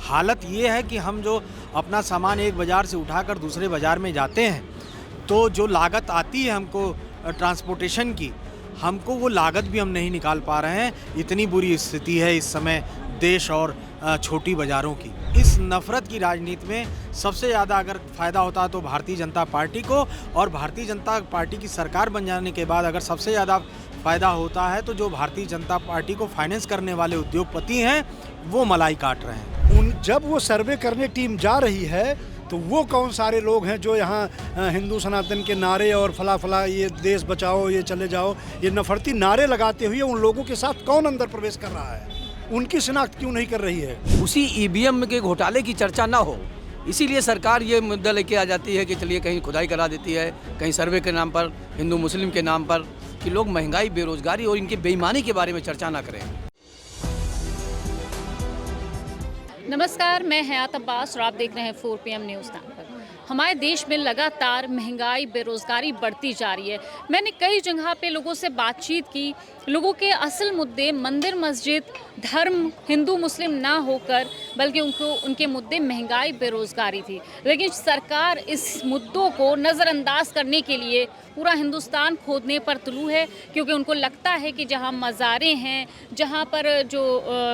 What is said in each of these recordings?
हालत ये है कि हम जो अपना सामान एक बाज़ार से उठाकर दूसरे बाज़ार में जाते हैं, तो जो लागत आती है हमको ट्रांसपोर्टेशन की, हमको वो लागत भी हम नहीं निकाल पा रहे हैं। इतनी बुरी स्थिति है इस समय देश और छोटी बाज़ारों की। इस नफ़रत की राजनीति में सबसे ज़्यादा अगर फ़ायदा होता है तो भारतीय जनता पार्टी को, और भारतीय जनता पार्टी की सरकार बन जाने के बाद अगर सबसे ज़्यादा फ़ायदा होता है तो जो भारतीय जनता पार्टी को फाइनेंस करने वाले उद्योगपति हैं, वो मलाई काट रहे हैं। जब वो सर्वे करने टीम जा रही है तो वो कौन सारे लोग हैं जो यहाँ हिंदू सनातन के नारे और फला फला, ये देश बचाओ, ये चले जाओ, ये नफरती नारे लगाते हुए उन लोगों के साथ कौन अंदर प्रवेश कर रहा है? उनकी शिनाख्त क्यों नहीं कर रही है? उसी ईवीएम के घोटाले की चर्चा ना हो, इसीलिए सरकार ये मुद्दा लेके आ जाती है कि चलिए कहीं खुदाई करा देती है, कहीं सर्वे के नाम पर, हिंदू मुस्लिम के नाम पर, कि लोग महंगाई, बेरोजगारी और इनकी बेईमानी के बारे में चर्चा ना करें। नमस्कार, मैं हयात अब्बास और आप देख रहे हैं 4 PM न्यूज़ नैपल। हमारे देश में लगातार महंगाई, बेरोज़गारी बढ़ती जा रही है। मैंने कई जगह पे लोगों से बातचीत की। लोगों के असल मुद्दे मंदिर, मस्जिद, धर्म, हिंदू मुस्लिम ना होकर बल्कि उनके मुद्दे महंगाई, बेरोज़गारी थी। लेकिन सरकार इस मुद्दों को नज़रअंदाज करने के लिए पूरा हिंदुस्तान खोदने पर तुलू है, क्योंकि उनको लगता है कि जहाँ मज़ारें हैं, जहाँ पर जो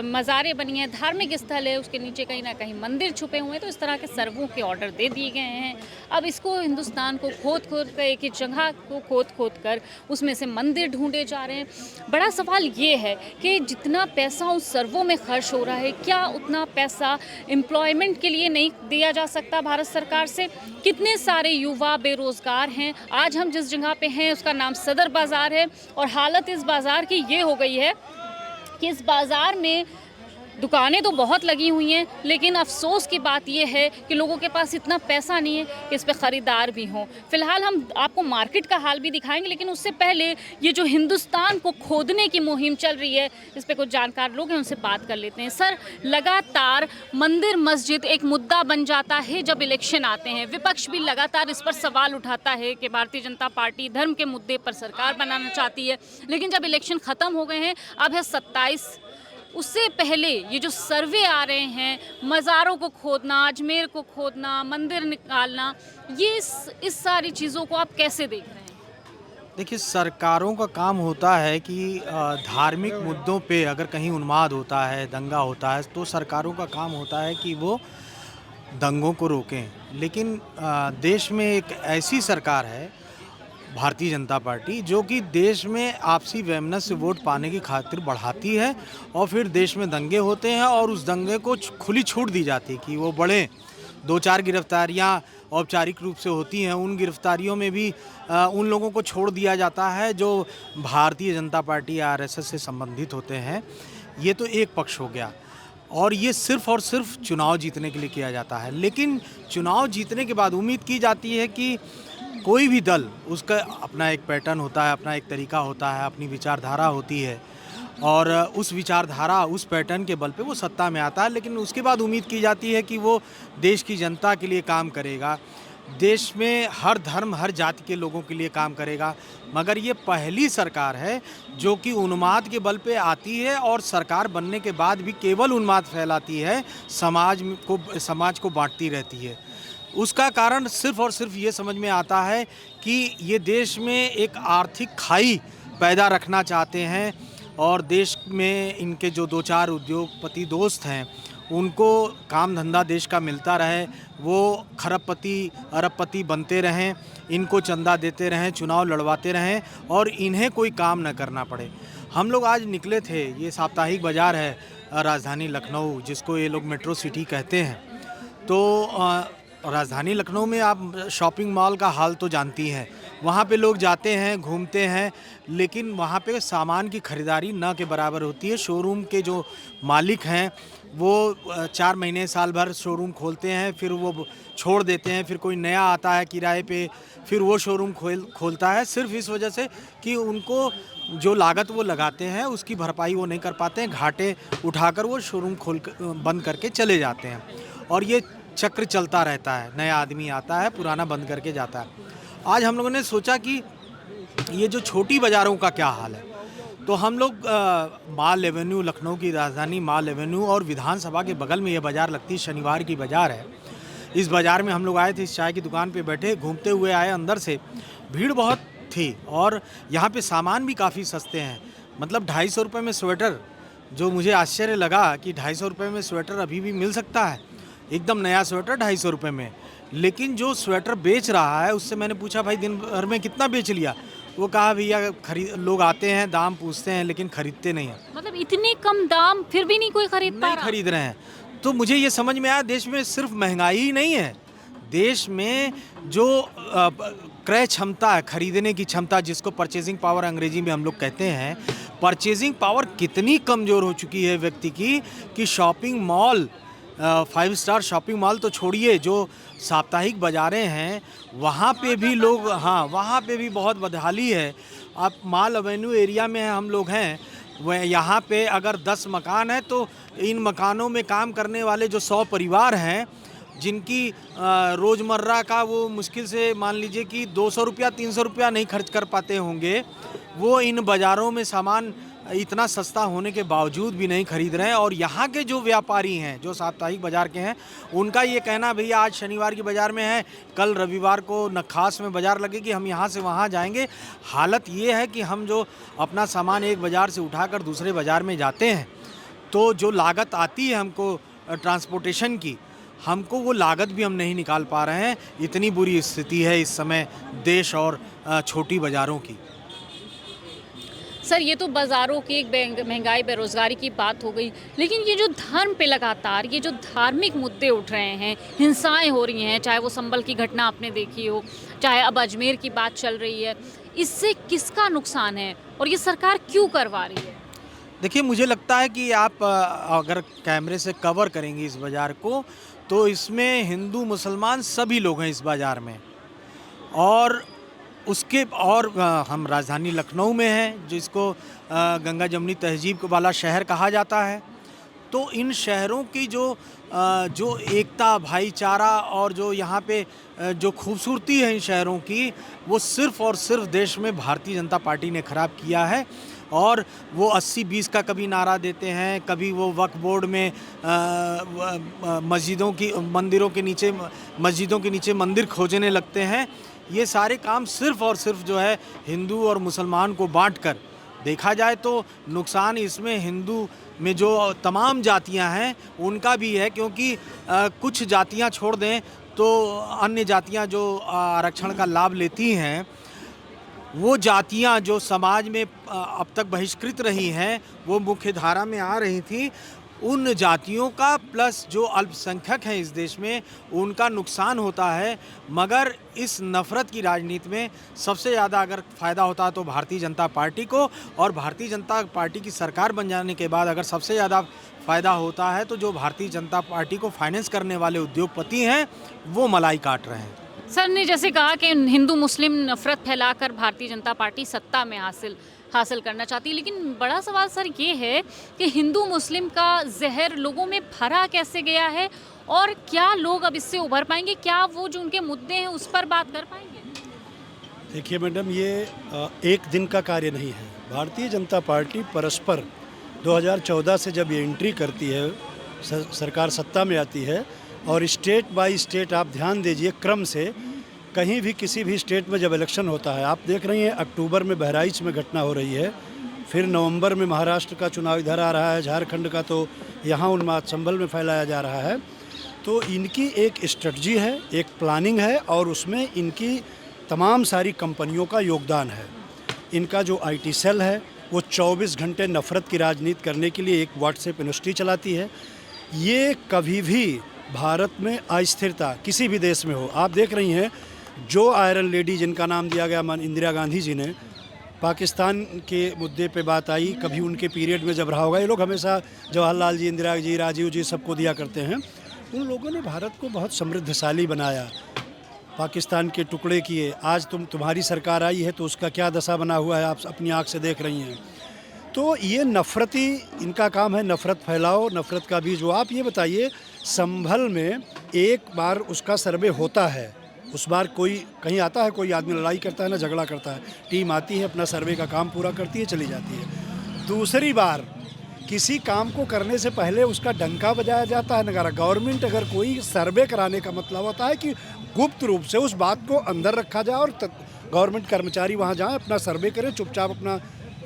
मज़ारें बनी हैं, धार्मिक स्थल है, उसके नीचे कहीं ना कहीं मंदिर छुपे हुए हैं। तो इस तरह के सर्वों के ऑर्डर दे दिए गए हैं। अब इसको हिंदुस्तान को खोद कर, एक एक जगह को खोद कर उसमें से मंदिर ढूंढे जा रहे हैं। बड़ा सवाल ये है कि जितना पैसा उस सर्वों में खर्च हो रहा है, क्या उतना पैसा एम्प्लॉयमेंट के लिए नहीं दिया जा सकता भारत सरकार से? कितने सारे युवा बेरोज़गार हैं। आज हम जिस जगह पे हैं उसका नाम सदर बाज़ार है, और हालत इस बाज़ार की ये हो गई है कि इस बाज़ार में दुकानें तो बहुत लगी हुई हैं, लेकिन अफसोस की बात यह है कि लोगों के पास इतना पैसा नहीं है कि इस पे ख़रीदार भी हों। फ़िलहाल हम आपको मार्केट का हाल भी दिखाएंगे, लेकिन उससे पहले ये जो हिंदुस्तान को खोदने की मुहिम चल रही है, इस पे कुछ जानकार लोग हैं, उनसे बात कर लेते हैं। सर, लगातार मंदिर, मस्जिद एक मुद्दा बन जाता है जब इलेक्शन आते हैं। विपक्ष भी लगातार इस पर सवाल उठाता है कि भारतीय जनता पार्टी धर्म के मुद्दे पर सरकार बनाना चाहती है, लेकिन जब इलेक्शन ख़त्म हो गए हैं, अब है 27, उससे पहले ये जो सर्वे आ रहे हैं, मज़ारों को खोदना, अजमेर को खोदना, मंदिर निकालना, ये इस सारी चीज़ों को आप कैसे देख रहे हैं? देखिए, सरकारों का काम होता है कि धार्मिक मुद्दों पे अगर कहीं उन्माद होता है, दंगा होता है, तो सरकारों का काम होता है कि वो दंगों को रोकें। लेकिन देश में एक ऐसी सरकार है, भारतीय जनता पार्टी, जो कि देश में आपसी वैमनस्य से वोट पाने की खातिर बढ़ाती है, और फिर देश में दंगे होते हैं और उस दंगे को खुली छूट दी जाती है कि वो बढ़ें। 2-4 गिरफ्तारियां औपचारिक रूप से होती हैं, उन गिरफ्तारियों में भी उन लोगों को छोड़ दिया जाता है जो भारतीय जनता पार्टी या RSS से संबंधित होते हैं। ये तो एक पक्ष हो गया, और ये सिर्फ़ और सिर्फ चुनाव जीतने के लिए किया जाता है। लेकिन चुनाव जीतने के बाद उम्मीद की जाती है कि कोई भी दल, उसका अपना एक पैटर्न होता है, अपना एक तरीका होता है, अपनी विचारधारा होती है, और उस विचारधारा, उस पैटर्न के बल पे वो सत्ता में आता है। लेकिन उसके बाद उम्मीद की जाती है कि वो देश की जनता के लिए काम करेगा, देश में हर धर्म, हर जाति के लोगों के लिए काम करेगा। मगर ये पहली सरकार है जो कि उन्माद के बल पे आती है, और सरकार बनने के बाद भी केवल उन्माद फैलाती है, समाज को बांटती रहती है। उसका कारण सिर्फ़ और सिर्फ ये समझ में आता है कि ये देश में एक आर्थिक खाई पैदा रखना चाहते हैं, और देश में इनके जो 2-4 उद्योगपति दोस्त हैं, उनको काम धंधा देश का मिलता रहे, वो खरबपति अरबपति बनते रहें, इनको चंदा देते रहें, चुनाव लड़वाते रहें, और इन्हें कोई काम न करना पड़े। हम लोग आज निकले थे, ये साप्ताहिक बाज़ार है राजधानी लखनऊ, जिसको ये लोग मेट्रो सिटी कहते हैं। तो राजधानी लखनऊ में आप शॉपिंग मॉल का हाल तो जानती हैं। वहाँ पे लोग जाते हैं, घूमते हैं, लेकिन वहाँ पे सामान की खरीदारी न के बराबर होती है। शोरूम के जो मालिक हैं वो 4 महीने साल भर शोरूम खोलते हैं, फिर वो छोड़ देते हैं, फिर कोई नया आता है किराए पे, फिर वो शोरूम खोलता है, सिर्फ इस वजह से कि उनको जो लागत वो लगाते हैं उसकी भरपाई वो नहीं कर पाते हैं। घाटे उठाकर वो शोरूम बंद करके चले जाते हैं, और ये चक्र चलता रहता है। नया आदमी आता है, पुराना बंद करके जाता है। आज हम लोगों ने सोचा कि ये जो छोटी बाज़ारों का क्या हाल है, तो हम लोग माल एवेन्यू, लखनऊ की राजधानी माल एवेन्यू और विधानसभा के बगल में ये बाज़ार लगती है, शनिवार की बाज़ार है। इस बाज़ार में हम लोग आए थे, इस चाय की दुकान पे बैठे, घूमते हुए आए, अंदर से भीड़ बहुत थी और यहाँ पे सामान भी काफ़ी सस्ते हैं। मतलब 250 रुपये में स्वेटर, जो मुझे आश्चर्य लगा कि 250 रुपये में स्वेटर अभी भी मिल सकता है, एकदम नया स्वेटर 250 रुपये में। लेकिन जो स्वेटर बेच रहा है उससे मैंने पूछा, भाई दिन भर में कितना बेच लिया? वो कहा, भैया लोग आते हैं, दाम पूछते हैं लेकिन खरीदते नहीं हैं। मतलब इतने कम दाम फिर भी नहीं कोई खरीद पा नहीं रहा? खरीद रहे हैं। तो मुझे ये समझ में आया, देश में सिर्फ महंगाई ही नहीं है, देश में जो क्रय क्षमता है, खरीदने की क्षमता, जिसको परचेजिंग पावर अंग्रेजी में हम लोग कहते हैं, परचेजिंग पावर कितनी कमज़ोर हो चुकी है व्यक्ति की कि shopping mall, 5 star shopping mall तो छोड़िए, जो साप्ताहिक बाज़ारें हैं वहाँ पे भी लोग, हाँ वहाँ पे भी बहुत बदहाली है। आप माल एवेन्यू एरिया में हम लोग हैं, वह यहाँ पे अगर 10 मकान हैं तो इन मकानों में काम करने वाले जो 100 परिवार हैं, जिनकी रोज़मर्रा का वो मुश्किल से मान लीजिए कि 200 रुपया 300 रुपया नहीं खर्च कर पाते होंगे, वो इन बाज़ारों में सामान इतना सस्ता होने के बावजूद भी नहीं खरीद रहे हैं। और यहाँ के जो व्यापारी हैं, जो साप्ताहिक बाज़ार के हैं, उनका ये कहना, भैया आज शनिवार की बाज़ार में है, कल रविवार को नखास में बाज़ार लगेगी, हम यहाँ से वहाँ जाएंगे। हालत ये है कि हम जो अपना सामान एक बाज़ार से उठाकर दूसरे बाज़ार में जाते हैं, तो जो लागत आती है हमको ट्रांसपोर्टेशन की, हमको वो लागत भी हम नहीं निकाल पा रहे हैं। इतनी बुरी स्थिति है इस समय देश और छोटी बाज़ारों की। सर, ये तो बाज़ारों की एक महंगाई, बेरोज़गारी की बात हो गई, लेकिन ये जो धर्म पे लगातार ये जो धार्मिक मुद्दे उठ रहे हैं, हिंसाएं हो रही हैं, चाहे वो संभल की घटना आपने देखी हो, चाहे अब अजमेर की बात चल रही है, इससे किसका नुकसान है और ये सरकार क्यों करवा रही है? देखिए, मुझे लगता है कि आप अगर कैमरे से कवर करेंगे इस बाज़ार को, तो इसमें हिंदू मुसलमान सभी लोग हैं इस बाज़ार में। और उसके और हम राजधानी लखनऊ में हैं, जिसको गंगा जमुनी तहजीब वाला शहर कहा जाता है। तो इन शहरों की जो एकता, भाईचारा और जो यहाँ पे जो खूबसूरती है इन शहरों की, वो सिर्फ़ और सिर्फ देश में भारतीय जनता पार्टी ने ख़राब किया है। और वो 80-20 का कभी नारा देते हैं, कभी वो वक्फ बोर्ड में मस्जिदों के नीचे मंदिर खोजने लगते हैं। ये सारे काम सिर्फ़ और सिर्फ जो है हिंदू और मुसलमान को बांटकर, देखा जाए तो नुकसान इसमें हिंदू में जो तमाम जातियां हैं उनका भी है, क्योंकि कुछ जातियां छोड़ दें तो अन्य जातियां जो आरक्षण का लाभ लेती हैं, वो जातियां जो समाज में अब तक बहिष्कृत रही हैं, वो मुख्य धारा में आ रही थी, उन जातियों का प्लस जो अल्पसंख्यक हैं इस देश में, उनका नुकसान होता है। मगर इस नफ़रत की राजनीति में सबसे ज़्यादा अगर फ़ायदा होता है तो भारतीय जनता पार्टी को, और भारतीय जनता पार्टी की सरकार बन जाने के बाद अगर सबसे ज़्यादा फ़ायदा होता है तो जो भारतीय जनता पार्टी को फाइनेंस करने वाले उद्योगपति हैं, वो मलाई काट रहे हैं। सर ने जैसे कहा कि हिंदू मुस्लिम नफरत फैलाकर भारतीय जनता पार्टी सत्ता में हासिल करना चाहती है, लेकिन बड़ा सवाल सर ये है कि हिंदू मुस्लिम का जहर लोगों में भरा कैसे गया है और क्या लोग अब इससे उभर पाएंगे? क्या वो जो उनके मुद्दे हैं उस पर बात कर पाएंगे? देखिए मैडम, ये एक दिन का कार्य नहीं है। भारतीय जनता पार्टी परस्पर 2014 से जब ये एंट्री करती है, सरकार सत्ता में आती है, और स्टेट बाय स्टेट आप ध्यान दीजिए क्रम से, कहीं भी किसी भी स्टेट में जब इलेक्शन होता है, आप देख रही हैं अक्टूबर में बहराइच में घटना हो रही है, फिर नवंबर में महाराष्ट्र का चुनाव इधर आ रहा है, झारखंड का तो यहाँ उन्माद संभल में फैलाया जा रहा है। तो इनकी एक स्ट्रेटजी है, एक प्लानिंग है, और उसमें इनकी तमाम सारी कंपनियों का योगदान है। इनका जो IT सेल है वो 24 घंटे नफ़रत की राजनीति करने के लिए एक व्हाट्सएप यूनिवर्सिटी चलाती है। ये कभी भी भारत में अस्थिरता किसी भी देश में हो, आप देख रही हैं जो आयरन लेडी जिनका नाम दिया गया इंदिरा गांधी जी ने, पाकिस्तान के मुद्दे पे बात आई, कभी उनके पीरियड में जब रहा होगा, ये लोग हमेशा जवाहरलाल जी, इंदिरा जी, राजीव जी सबको दिया करते हैं। उन लोगों ने भारत को बहुत समृद्धशाली बनाया, पाकिस्तान के टुकड़े किए। आज तुम्हारी सरकार आई है तो उसका क्या दशा बना हुआ है, आप अपनी आँख से देख रही हैं। तो ये नफ़रती इनका काम है, नफ़रत फैलाओ, नफ़रत का बीज। वो आप ये बताइए, संभल में एक बार उसका सर्वे होता है, उस बार कोई कहीं आता है, कोई आदमी लड़ाई करता है ना झगड़ा करता है, टीम आती है, अपना सर्वे का काम पूरा करती है, चली जाती है। दूसरी बार किसी काम को करने से पहले उसका डंका बजाया जाता है नगारा। गवर्नमेंट अगर कोई सर्वे कराने का मतलब होता है कि गुप्त रूप से उस बात को अंदर रखा जाए और गवर्नमेंट कर्मचारी वहाँ जाएं, अपना सर्वे करें, चुपचाप अपना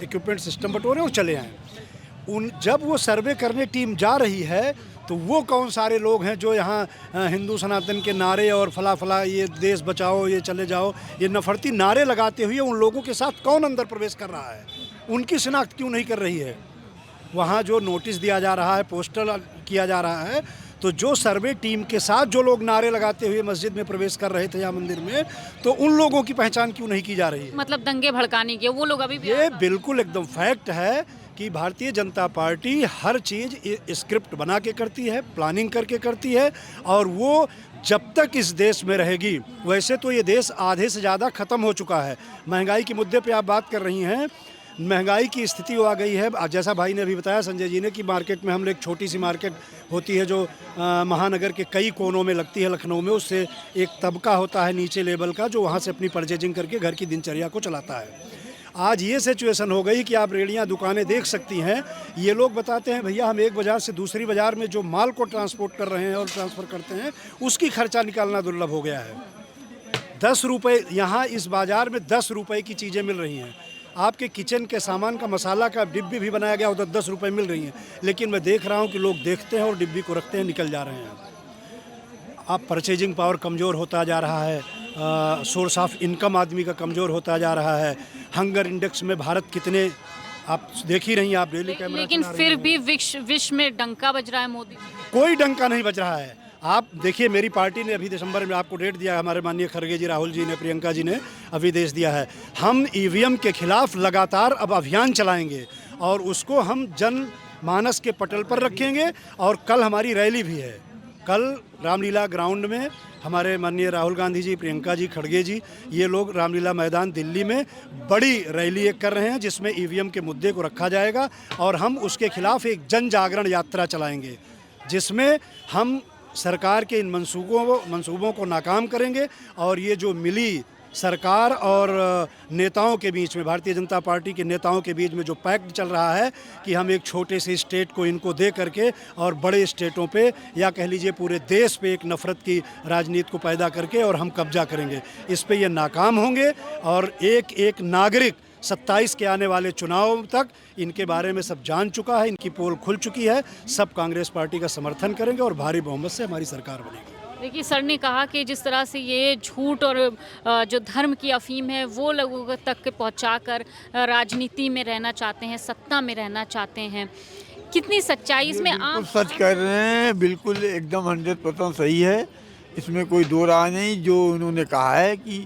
इक्विपमेंट सिस्टम बटोरें और चले आएँ। जब वो सर्वे करने टीम जा रही है तो वो कौन सारे लोग हैं जो यहाँ हिंदू सनातन के नारे और फला फला, ये देश बचाओ, ये चले जाओ, ये नफरती नारे लगाते हुए उन लोगों के साथ कौन अंदर प्रवेश कर रहा है? उनकी शिनाख्त क्यों नहीं कर रही है? वहाँ जो नोटिस दिया जा रहा है, पोस्टर किया जा रहा है, तो जो सर्वे टीम के साथ जो लोग नारे लगाते हुए मस्जिद में प्रवेश कर रहे थे या मंदिर में, तो उन लोगों की पहचान क्यों नहीं की जा रही है? मतलब दंगे भड़काने के वो लोग अभी भी ये बिल्कुल एकदम फैक्ट है कि भारतीय जनता पार्टी हर चीज़ स्क्रिप्ट बना के करती है, प्लानिंग करके करती है, और वो जब तक इस देश में रहेगी, वैसे तो ये देश आधे से ज़्यादा ख़त्म हो चुका है। महंगाई के मुद्दे पे आप बात कर रही हैं, महंगाई की स्थिति आ गई है। जैसा भाई ने अभी बताया, संजय जी ने, कि मार्केट में हम लोग एक छोटी सी मार्केट होती है जो महानगर के कई कोनों में लगती है, लखनऊ में, उससे एक तबका होता है नीचे लेवल का जो वहाँ से अपनी परचेजिंग करके घर की दिनचर्या को चलाता है। आज ये सिचुएशन हो गई कि आप रेहड़ियाँ दुकानें देख सकती हैं, ये लोग बताते हैं भैया हम एक बाज़ार से दूसरी बाज़ार में जो माल को ट्रांसपोर्ट कर रहे हैं और ट्रांसफ़र करते हैं, उसकी खर्चा निकालना दुर्लभ हो गया है। 10 रुपये यहाँ इस बाज़ार में 10 रुपये की चीज़ें मिल रही हैं। आपके किचन के सामान का, मसाला का डिब्बी भी बनाया गया उधर 10 रुपये मिल रही हैं, लेकिन मैं देख रहा हूँ कि लोग देखते हैं और डिब्बी को रखते हैं, निकल जा रहे हैं। अब परचेजिंग पावर कमज़ोर होता जा रहा है, सोर्स ऑफ इनकम आदमी का कमज़ोर होता जा रहा है। हंगर इंडेक्स में भारत कितने, आप देख ही रही हैं, आप डेली कैमरा, लेकिन फिर भी विश्व में डंका बज रहा है मोदी। कोई डंका नहीं बज रहा है। आप देखिए, मेरी पार्टी ने अभी दिसंबर में आपको डेट दिया है, हमारे माननीय खड़गे जी, राहुल जी ने, प्रियंका जी ने अभी देश दिया है। हम ईवीएम के खिलाफ लगातार अब अभियान चलाएंगे और उसको हम जन मानस के पटल पर रखेंगे। और कल हमारी रैली भी है, कल रामलीला ग्राउंड में हमारे माननीय राहुल गांधी जी, प्रियंका जी, खड़गे जी, ये लोग रामलीला मैदान दिल्ली में बड़ी रैली एक कर रहे हैं जिसमें ईवीएम के मुद्दे को रखा जाएगा और हम उसके खिलाफ एक जन जागरण यात्रा चलाएंगे, जिसमें हम सरकार के इन मंसूबों को नाकाम करेंगे। और ये जो मिली सरकार और नेताओं के बीच में, भारतीय जनता पार्टी के नेताओं के बीच में जो पैक्ट चल रहा है कि हम एक छोटे से स्टेट को इनको दे करके और बड़े स्टेटों पे, या कह लीजिए पूरे देश पे, एक नफ़रत की राजनीति को पैदा करके और हम कब्जा करेंगे, इस पे ये नाकाम होंगे। और एक एक नागरिक 27 के आने वाले चुनाव तक इनके बारे में सब जान चुका है, इनकी पोल खुल चुकी है, सब कांग्रेस पार्टी का समर्थन करेंगे और भारी बहुमत से हमारी सरकार बनेगी। देखिए, सर ने कहा कि जिस तरह से ये झूठ और जो धर्म की अफीम है वो लोगों तक पहुंचाकर राजनीति में रहना चाहते हैं, सत्ता में रहना चाहते हैं, कितनी सच्चाई इसमें? आप सच कह रहे हैं, बिल्कुल एकदम 100% सही है, इसमें कोई दो राय नहीं। जो उन्होंने कहा है कि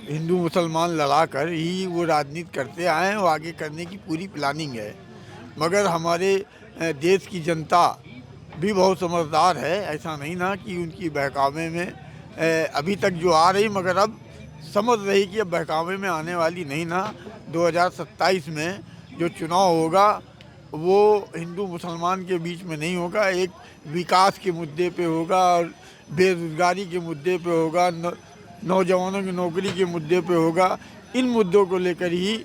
हिंदू मुसलमान लड़ा कर ही वो राजनीति करते आए हैं, वो आगे करने की पूरी प्लानिंग है। मगर हमारे देश की जनता भी बहुत समझदार है, ऐसा नहीं ना कि उनकी बहकावे में अभी तक जो आ रही, मगर अब समझ रही कि अब बहकावे में आने वाली नहीं ना। 2027 में जो चुनाव होगा वो हिंदू मुसलमान के बीच में नहीं होगा, एक विकास के मुद्दे पे होगा और बेरोजगारी के मुद्दे पे होगा, नौजवानों की नौकरी के मुद्दे पे होगा। इन मुद्दों को लेकर ही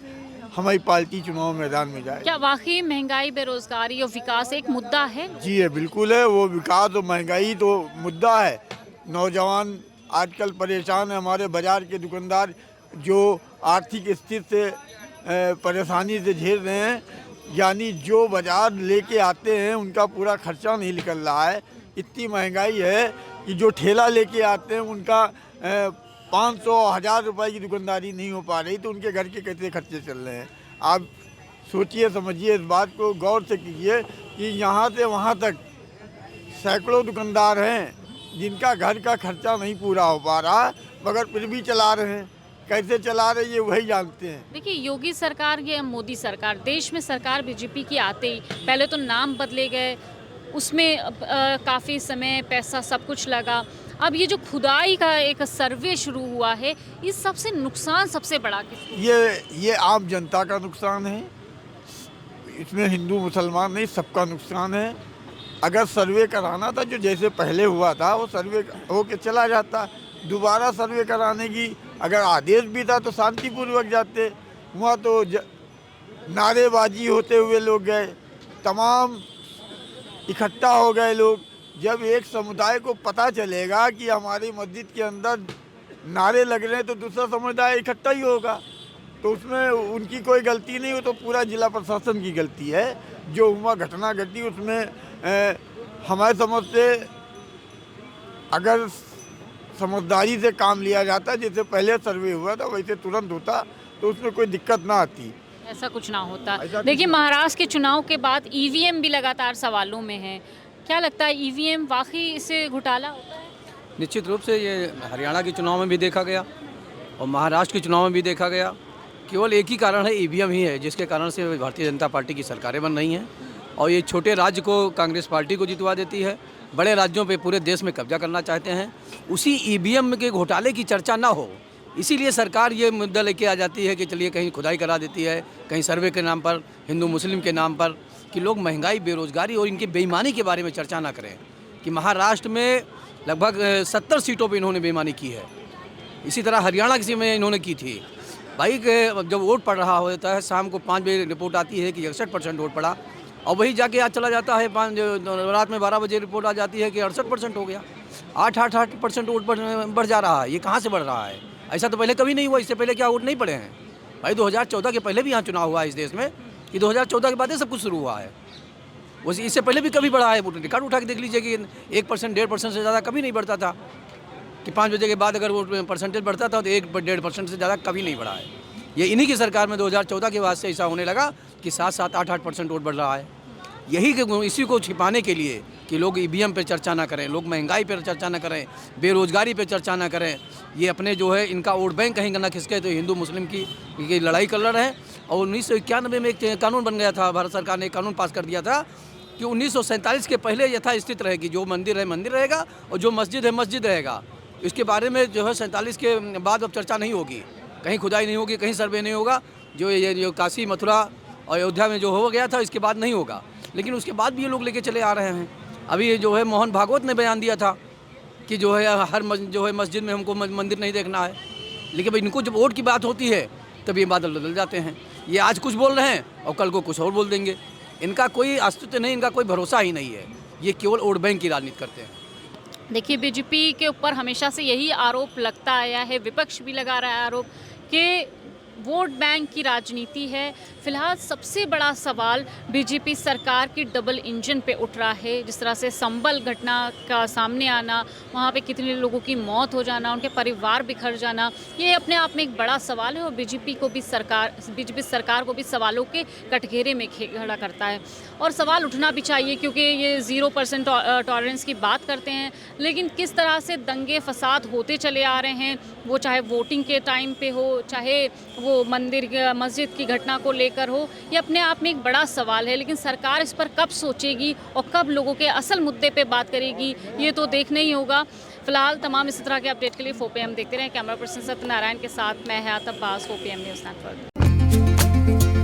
हमारी पार्टी चुनाव मैदान में जाए। क्या वाकई महंगाई, बेरोजगारी और विकास एक मुद्दा है? जी है, बिल्कुल है। वो विकास और महंगाई तो मुद्दा है। नौजवान आजकल परेशान है, हमारे बाजार के दुकानदार जो आर्थिक स्थिति से परेशानी से झेल रहे हैं, यानी जो बाजार लेके आते हैं उनका पूरा खर्चा नहीं निकल रहा है। इतनी महंगाई है कि जो ठेला लेके आते हैं उनका 500-1000 रुपए की दुकानदारी नहीं हो पा रही, तो उनके घर के कैसे खर्चे चल रहे हैं। आप सोचिए, समझिए, इस बात को गौर से कीजिए कि यहाँ से वहाँ तक सैकड़ों दुकानदार हैं जिनका घर का खर्चा नहीं पूरा हो पा रहा, मगर फिर भी चला रहे हैं। कैसे चला रहे ये वही जानते हैं। देखिए, योगी सरकार या मोदी सरकार, देश में सरकार बीजेपी की आते ही पहले तो नाम बदले गए, उसमें काफ़ी समय, पैसा, सब कुछ लगा। अब ये जो खुदाई का एक सर्वे शुरू हुआ है, इस सबसे नुकसान सबसे बड़ा किसको? ये आम जनता का नुकसान है, इसमें हिंदू मुसलमान नहीं, सबका नुकसान है। अगर सर्वे कराना था जो जैसे पहले हुआ था, वो सर्वे होके चला जाता। दोबारा सर्वे कराने की अगर आदेश भी था तो शांतिपूर्वक जाते। हुआ तो नारेबाजी होते हुए लोग गए, तमाम इकट्ठा हो गए लोग। जब एक समुदाय को पता चलेगा कि हमारी मस्जिद के अंदर नारे लग रहे हैं तो दूसरा समुदाय इकट्ठा ही होगा, तो उसमें उनकी कोई गलती नहीं हो, तो पूरा जिला प्रशासन की गलती है। जो हुआ घटना घटी उसमें हमारे समझ से अगर समझदारी से काम लिया जाता, जैसे पहले सर्वे हुआ था वैसे तुरंत होता, तो उसमें कोई दिक्कत ना आती। ऐसा कुछ ना होता। देखिए, महाराष्ट्र के चुनाव के बाद ईवीएम भी लगातार सवालों में है। क्या लगता है, ईवीएम वाकई इससे घोटाला होता है? निश्चित रूप से ये हरियाणा के चुनाव में भी देखा गया और महाराष्ट्र के चुनाव में भी देखा गया। केवल एक ही कारण है, ईवीएम ही है, जिसके कारण से भारतीय जनता पार्टी की सरकारें बन रही हैं और ये छोटे राज्य को कांग्रेस पार्टी को जितवा देती है, बड़े राज्यों पे पूरे देश में कब्जा करना चाहते हैं। उसी ईवीएम के घोटाले की चर्चा ना हो, इसीलिए सरकार ये मुद्दा लेके आ जाती है कि चलिए कहीं खुदाई करा देती है, कहीं सर्वे के नाम पर, हिंदू मुस्लिम के नाम पर, कि लोग महंगाई, बेरोजगारी और इनकी बेईमानी के बारे में चर्चा ना करें। कि महाराष्ट्र में लगभग 70 सीटों पे इन्होंने बेईमानी की है, इसी तरह हरियाणा किसी में इन्होंने की थी। भाई जब वोट पड़ रहा होता है, शाम को 5 बजे रिपोर्ट आती है कि 61% वोट पड़ा, और वही जाके आज चला जाता है रात में 12 बजे रिपोर्ट आ जाती है कि 68% हो गया। 8% वोट बढ़ जा रहा है। ये कहाँ से बढ़ रहा है? ऐसा तो पहले कभी नहीं हुआ। इससे पहले क्या वोट नहीं पड़े हैं? भाई 2014 के पहले भी यहाँ चुनाव हुआ है इस देश में, कि 2014 के बाद ही सब कुछ शुरू हुआ है। इससे पहले भी कभी बढ़ा है वोट? रिकॉर्ड उठा के देख लीजिए कि 1%, 1.5% से ज़्यादा कभी नहीं बढ़ता था। कि 5 बजे के बाद अगर वो परसेंटेज बढ़ता था तो 1-1.5% से ज़्यादा कभी नहीं बढ़ा है। ये इन्हीं की सरकार में 2014 के बाद से ऐसा होने लगा कि 7-7, 8-8% वोट बढ़ रहा है। इसी को छिपाने के लिए कि लोग ईवीएम पे चर्चा ना करें, लोग महंगाई पर चर्चा ना करें, बेरोजगारी पे चर्चा ना करें, ये अपने जो है इनका वोट बैंक कहीं ना खिसके, तो हिंदू मुस्लिम की लड़ाई कर रहे हैं। और 1991 में एक कानून बन गया था, भारत सरकार ने एक कानून पास कर दिया था कि 1947 के पहले यथास्थित रहेगी, जो मंदिर है मंदिर रहेगा और जो मस्जिद है मस्जिद रहेगा। इसके बारे में जो है 47 के बाद अब चर्चा नहीं होगी, कहीं खुदाई नहीं होगी, कहीं सर्वे नहीं होगा। जो काशी, मथुरा और अयोध्या में जो हो गया था, इसके बाद नहीं होगा। लेकिन उसके बाद भी ये लोग लेके चले आ रहे हैं। अभी जो है मोहन भागवत ने बयान दिया था कि जो है हर मस्जिद में हमको मंदिर नहीं देखना है। लेकिन इनको जब वोट की बात होती है तब ये बादल बदल जाते हैं। ये आज कुछ बोल रहे हैं और कल को कुछ और बोल देंगे। इनका कोई अस्तित्व नहीं, इनका कोई भरोसा ही नहीं है। ये केवल वोट बैंक की राजनीति करते हैं। देखिए, बीजेपी के ऊपर हमेशा से यही आरोप लगता आया है, विपक्ष भी लगा रहा है आरोप कि वोट बैंक की राजनीति है। फिलहाल सबसे बड़ा सवाल बीजेपी सरकार की डबल इंजन पे उठ रहा है। जिस तरह से संभल घटना का सामने आना, वहाँ पे कितने लोगों की मौत हो जाना, उनके परिवार बिखर जाना, ये अपने आप में एक बड़ा सवाल है और बीजेपी सरकार को भी सवालों के कटघरे में खड़ा करता है। और सवाल उठना भी चाहिए, क्योंकि ये 0% टॉलरेंस की बात करते हैं, लेकिन किस तरह से दंगे फसाद होते चले आ रहे हैं, वो चाहे वोटिंग के टाइम पे हो, चाहे वो मस्जिद की घटना को लेकर हो, ये अपने आप में एक बड़ा सवाल है। लेकिन सरकार इस पर कब सोचेगी और कब लोगों के असल मुद्दे पे बात करेगी, ये तो देखना ही होगा। फिलहाल तमाम इस तरह के अपडेट के लिए 4PM देखते रहें। कैमरा पर्सन सत्यनारायण के साथ मैं हयात अब्बास, 4PM न्यूज़ नेटवर्क।